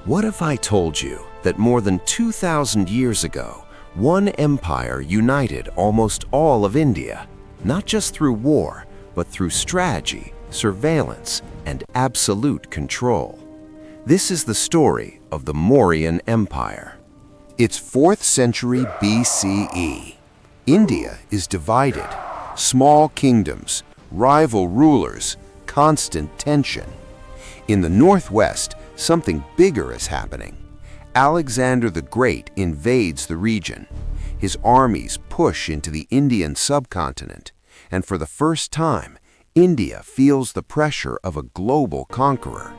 What if I told you that more than 2,000 years ago, one empire united almost all of India, not just through war, but through strategy, surveillance, and absolute control? This is the story of the Mauryan Empire. It's 4th century BCE. India is divided. Small kingdoms, rival rulers, constant tension. In the northwest, something bigger is happening. Alexander the Great invades the region. His armies push into the Indian subcontinent, and for the first time, India feels the pressure of a global conqueror.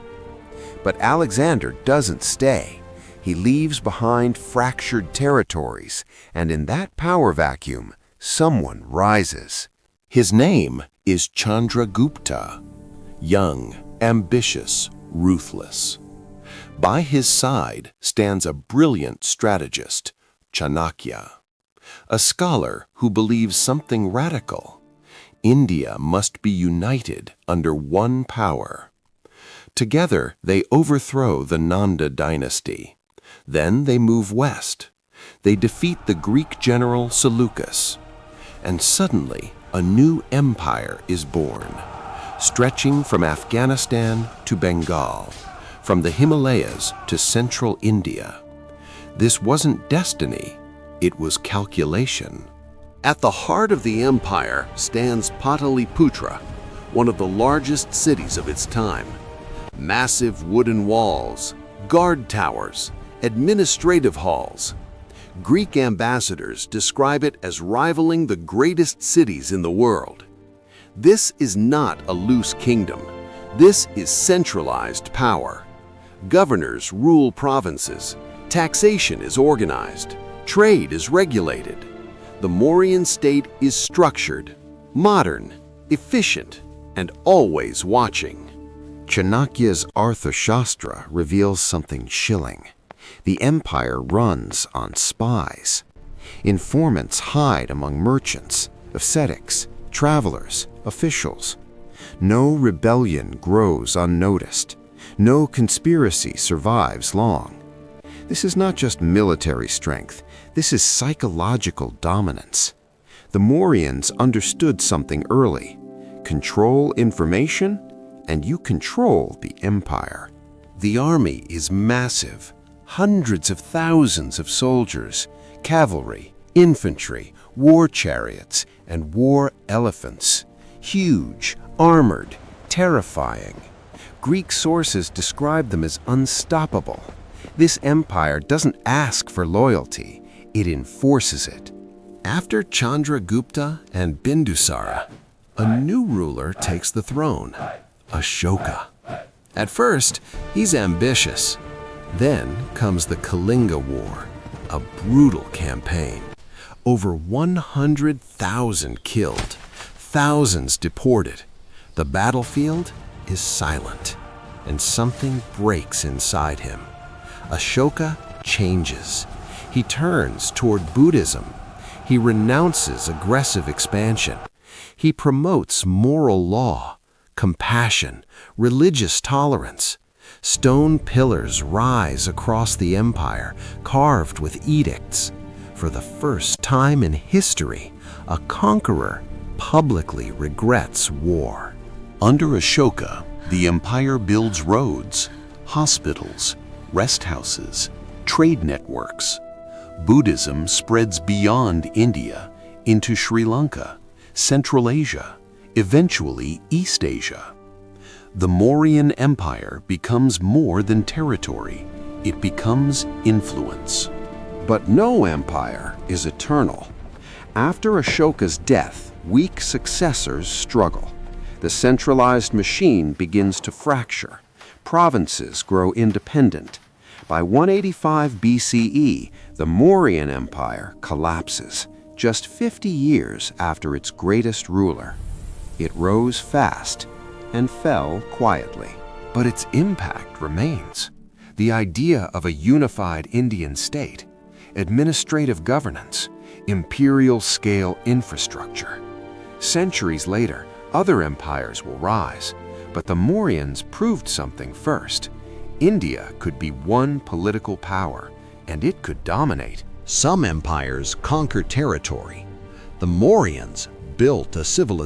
But Alexander doesn't stay. He leaves behind fractured territories, and in that power vacuum, someone rises. His name is Chandragupta, young, ambitious, ruthless. By his side stands a brilliant strategist, Chanakya, a scholar who believes something radical. India must be united under one power. Together, they overthrow the Nanda dynasty. Then they move west. They defeat the Greek general Seleucus. And suddenly, a new empire is born, stretching from Afghanistan to Bengal, from the Himalayas to central India. This wasn't destiny, it was calculation. At the heart of the empire stands Pataliputra, one of the largest cities of its time. Massive wooden walls, guard towers, administrative halls. Greek ambassadors describe it as rivaling the greatest cities in the world. This is not a loose kingdom. This is centralized power. Governors rule provinces. Taxation is organized. Trade is regulated. The Mauryan state is structured, modern, efficient, and always watching. Chanakya's Arthashastra reveals something chilling. The empire runs on spies. Informants hide among merchants, ascetics, travelers, officials. No rebellion grows unnoticed. No conspiracy survives long. This is not just military strength. This is psychological dominance. The Mauryans understood something early. Control information, and you control the empire. The army is massive. Hundreds of thousands of soldiers, cavalry, infantry, war chariots, and war elephants. Huge, armored, terrifying. Greek sources describe them as unstoppable. This empire doesn't ask for loyalty, it enforces it. After Chandragupta and Bindusara, a new ruler takes the throne, Ashoka. At first, he's ambitious. Then comes the Kalinga War, a brutal campaign. Over 100,000 killed, thousands deported. The battlefield is silent, and something breaks inside him. Ashoka changes. He turns toward Buddhism. He renounces aggressive expansion. He promotes moral law, compassion, religious tolerance. Stone pillars rise across the empire, carved with edicts. For the first time in history, a conqueror publicly regrets war. Under Ashoka, the empire builds roads, hospitals, rest houses, trade networks. Buddhism spreads beyond India into Sri Lanka, Central Asia, eventually East Asia. The Mauryan Empire becomes more than territory. It becomes influence. But no empire is eternal. After Ashoka's death, weak successors struggle. The centralized machine begins to fracture. Provinces grow independent. By 185 BCE, the Mauryan Empire collapses, just 50 years after its greatest ruler. It rose fast and fell quietly. But its impact remains. The idea of a unified Indian state, administrative governance, imperial-scale infrastructure. Centuries later, other empires will rise, but the Mauryans proved something first. India could be one political power, and it could dominate. Some empires conquered territory. The Mauryans built a civilization.